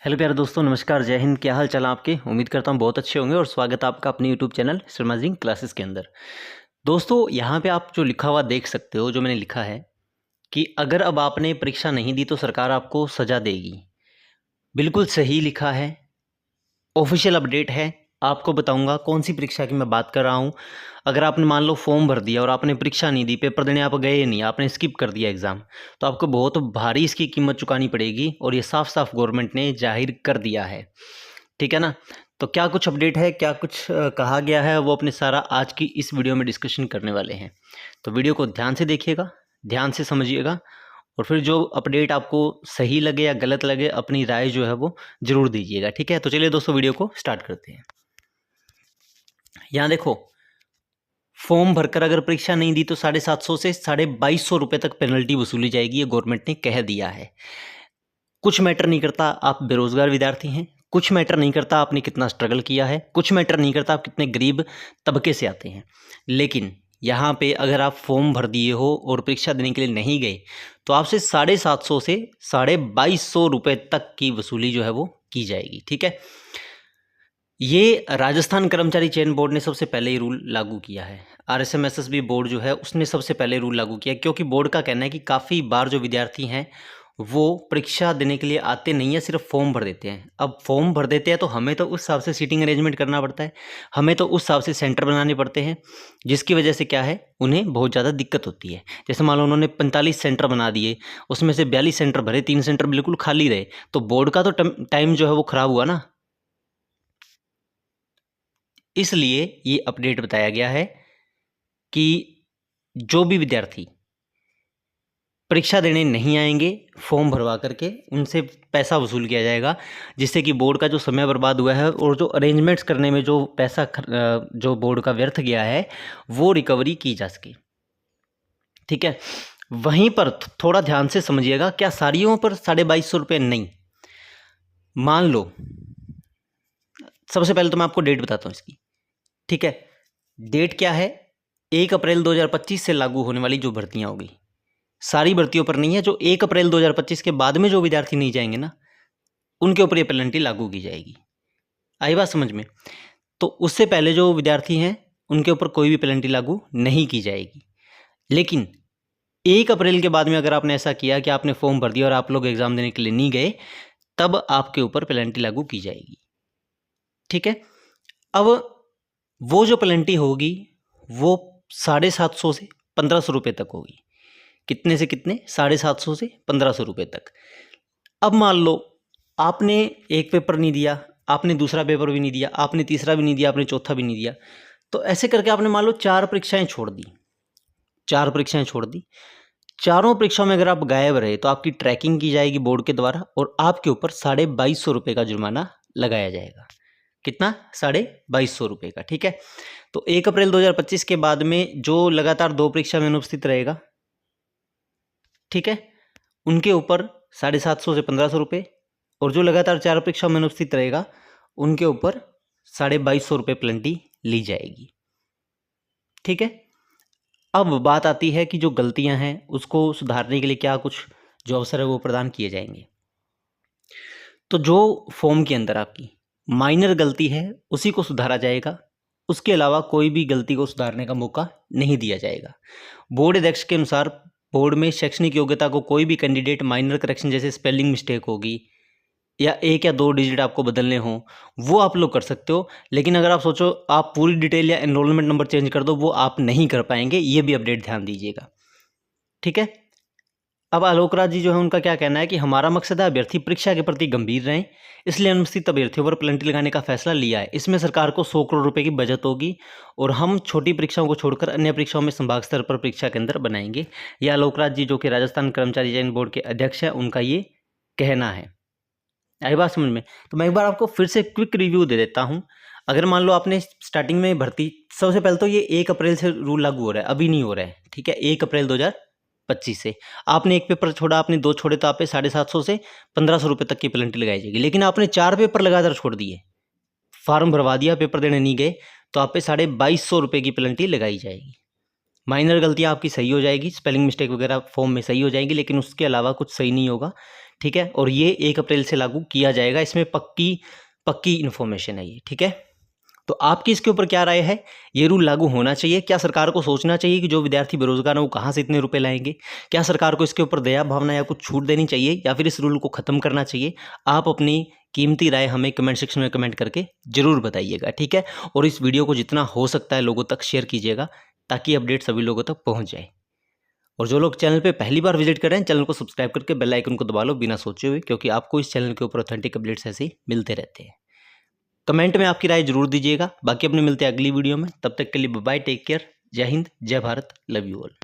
Hello प्यारे दोस्तों, नमस्कार, जय हिंद। क्या हाल चाल आपके? उम्मीद करता हूँ बहुत अच्छे होंगे और स्वागत है आपका अपने यूट्यूब चैनल शर्माजिंग क्लासेस के अंदर। दोस्तों, यहाँ पे आप जो लिखा हुआ देख सकते हो, जो मैंने लिखा है कि अगर अब आपने परीक्षा नहीं दी तो सरकार आपको सज़ा देगी। बिल्कुल सही लिखा है, ऑफिशियल अपडेट है। आपको बताऊंगा कौन सी परीक्षा की मैं बात कर रहा हूँ। अगर आपने मान लो फॉर्म भर दिया और आपने परीक्षा नहीं दी, पेपर देने आप गए नहीं, आपने स्किप कर दिया एग्ज़ाम, तो आपको बहुत भारी इसकी कीमत चुकानी पड़ेगी और ये साफ साफ गवर्नमेंट ने जाहिर कर दिया है। ठीक है ना? तो क्या कुछ अपडेट है, क्या कुछ कहा गया है, वो अपने सारा आज की इस वीडियो में डिस्कशन करने वाले हैं। तो वीडियो को ध्यान से देखिएगा, ध्यान से समझिएगा और फिर जो अपडेट आपको सही लगे या गलत लगे, अपनी राय जो है वो ज़रूर दीजिएगा। ठीक है? तो चलिए दोस्तों, वीडियो को स्टार्ट करते हैं। यहाँ देखो, फॉर्म भरकर अगर परीक्षा नहीं दी तो 750 से 2250 रुपये तक पेनल्टी वसूली जाएगी, ये गवर्नमेंट ने कह दिया है। कुछ मैटर नहीं करता आप बेरोजगार विद्यार्थी हैं, कुछ मैटर नहीं करता आपने कितना स्ट्रगल किया है, कुछ मैटर नहीं करता आप कितने गरीब तबके से आते हैं, लेकिन यहाँ पे अगर आप फॉर्म भर दिए हो और परीक्षा देने के लिए नहीं गए तो आपसे 750 से 2250 रुपये तक की वसूली जो है वो की जाएगी। ठीक है? ये राजस्थान कर्मचारी चयन बोर्ड ने सबसे पहले ये रूल लागू किया है। आरएसएमएसएसबी बोर्ड जो है उसने सबसे पहले रूल लागू किया, क्योंकि बोर्ड का कहना है कि काफ़ी बार जो विद्यार्थी हैं वो परीक्षा देने के लिए आते नहीं है, सिर्फ फॉर्म भर देते हैं। अब फॉर्म भर देते हैं तो हमें तो उस हिसाब से सीटिंग अरेंजमेंट करना पड़ता है, हमें तो उस हिसाब से सेंटर बनाने पड़ते हैं, जिसकी वजह से क्या है, उन्हें बहुत ज़्यादा दिक्कत होती है। जैसे मान लो उन्होंने 45 सेंटर बना दिए, उसमें से 42 सेंटर भरे, 3 सेंटर बिल्कुल खाली रहे, तो बोर्ड का तो टाइम जो है वो खराब हुआ ना। इसलिए ये अपडेट बताया गया है कि जो भी विद्यार्थी परीक्षा देने नहीं आएंगे, फॉर्म भरवा करके उनसे पैसा वसूल किया जाएगा, जिससे कि बोर्ड का जो समय बर्बाद हुआ है और जो अरेंजमेंट्स करने में जो पैसा जो बोर्ड का व्यर्थ गया है वो रिकवरी की जा सके। ठीक है? वहीं पर थोड़ा ध्यान से समझिएगा, क्या सारियों पर 2250 रुपये नहीं। मान लो, सबसे पहले तो मैं आपको डेट बताता हूँ इसकी। ठीक है? डेट क्या है? 1 अप्रैल 2025 से लागू होने वाली जो भर्तियां होगी, सारी भर्तियों पर नहीं है। जो 1 अप्रैल 2025 के बाद में जो विद्यार्थी नहीं जाएंगे ना, उनके ऊपर ये पेनल्टी लागू की जाएगी। आई बात समझ में? तो उससे पहले जो विद्यार्थी हैं उनके ऊपर कोई भी पेनल्टी लागू नहीं की जाएगी। लेकिन 1 अप्रैल के बाद में अगर आपने ऐसा किया कि आपने फॉर्म भर दिया और आप लोग एग्जाम देने के लिए नहीं गए, तब आपके ऊपर पेनल्टी लागू की जाएगी। ठीक है? अब वो जो पेनल्टी होगी वो 750 से 1500 रुपये तक होगी। कितने से कितने? 750 से 1500 रुपये तक। अब मान लो आपने एक पेपर नहीं दिया, आपने दूसरा पेपर भी नहीं दिया, आपने तीसरा भी नहीं दिया, आपने चौथा भी नहीं दिया, तो ऐसे करके आपने मान लो 4 परीक्षाएं छोड़ दी। 4 परीक्षाएं छोड़ दी, चारों परीक्षाओं में अगर आप गायब रहे तो आपकी ट्रैकिंग की जाएगी बोर्ड के द्वारा और आपके ऊपर 2250 रुपये का जुर्माना लगाया जाएगा। कितना? 2250 रुपये का। ठीक है? तो 1 अप्रैल 2025 के बाद में जो लगातार 2 परीक्षा में अनुपस्थित रहेगा, ठीक है, उनके ऊपर 750 से 1500 रुपये, और जो लगातार 4 परीक्षा में अनुपस्थित रहेगा उनके ऊपर 2250 रुपये पेनल्टी ली जाएगी। ठीक है? अब बात आती है कि जो गलतियां हैं उसको सुधारने के लिए क्या कुछ जो अवसर है वो प्रदान किए जाएंगे। तो जो फॉर्म के अंदर आपकी माइनर गलती है उसी को सुधारा जाएगा, उसके अलावा कोई भी गलती को सुधारने का मौका नहीं दिया जाएगा। बोर्ड अध्यक्ष के अनुसार बोर्ड में शैक्षणिक योग्यता को कोई भी कैंडिडेट माइनर करेक्शन, जैसे स्पेलिंग मिस्टेक होगी या 1 या 2 डिजिट आपको बदलने हों, वो आप लोग कर सकते हो। लेकिन अगर आप सोचो आप पूरी डिटेल या एनरोलमेंट नंबर चेंज कर दो, वो आप नहीं कर पाएंगे। ये भी अपडेट ध्यान दीजिएगा। ठीक है? अब आलोक राज जी जो है उनका क्या कहना है कि हमारा मकसद है अभ्यर्थी परीक्षा के प्रति गंभीर रहें, इसलिए अनुपस्थित अभ्यर्थियों पर पेनल्टी लगाने का फैसला लिया है। इसमें सरकार को 100 करोड़ रुपए की बचत होगी और हम छोटी परीक्षाओं को छोड़कर अन्य परीक्षाओं में संभाग स्तर पर परीक्षा केंद्र बनाएंगे। यह आलोक राज जी जो कि राजस्थान कर्मचारी चयन बोर्ड के अध्यक्ष हैं, उनका ये कहना है। आई बात समझ में? तो मैं एक बार आपको फिर से क्विक रिव्यू दे देता हूँ। अगर मान लो आपने स्टार्टिंग में भर्ती, सबसे पहले तो ये 1 अप्रैल से रूल लागू हो रहा है, अभी नहीं हो रहा है। ठीक है? 1 अप्रैल 2025 से आपने एक पेपर छोड़ा, आपने 2 छोड़े, तो आप पे 750 से 1500 रुपये तक की पेनल्टी लगाई जाएगी। लेकिन आपने 4 पेपर लगातार छोड़ दिए, फार्म भरवा दिया, पेपर देने नहीं गए, तो आप पे 2250 रुपये की पेनल्टी लगाई जाएगी। माइनर गलतियाँ आपकी सही हो जाएगी, स्पेलिंग मिस्टेक वगैरह फॉर्म में सही हो जाएंगी, लेकिन उसके अलावा कुछ सही नहीं होगा, ठीक है, और ये 1 अप्रैल से लागू किया जाएगा, इसमें पक्की इन्फॉर्मेशन है ये, ठीक है। तो आपकी इसके ऊपर क्या राय है? ये रूल लागू होना चाहिए? क्या सरकार को सोचना चाहिए कि जो विद्यार्थी बेरोजगार हैं वो कहाँ से इतने रुपए लाएंगे? क्या सरकार को इसके ऊपर दया भावना या कुछ छूट देनी चाहिए, या फिर इस रूल को ख़त्म करना चाहिए? आप अपनी कीमती राय हमें कमेंट सेक्शन में कमेंट करके ज़रूर बताइएगा, ठीक है। और इस वीडियो को जितना हो सकता है लोगों तक शेयर कीजिएगा, ताकि अपडेट सभी लोगों तक पहुँच जाए। और जो लोग चैनल पे पहली बार विजिट कर रहे हैं, चैनल को सब्सक्राइब करके बेल आइकन को दबा लो बिना सोचे हुए, क्योंकि आपको इस चैनल के ऊपर ऑथेंटिक अपडेट्स ऐसे ही मिलते रहते हैं। कमेंट में आपकी राय जरूर दीजिएगा। बाकी अपने मिलते हैं अगली वीडियो में, तब तक के लिए बाय, टेक केयर, जय हिंद, जय भारत, लव यू ऑल।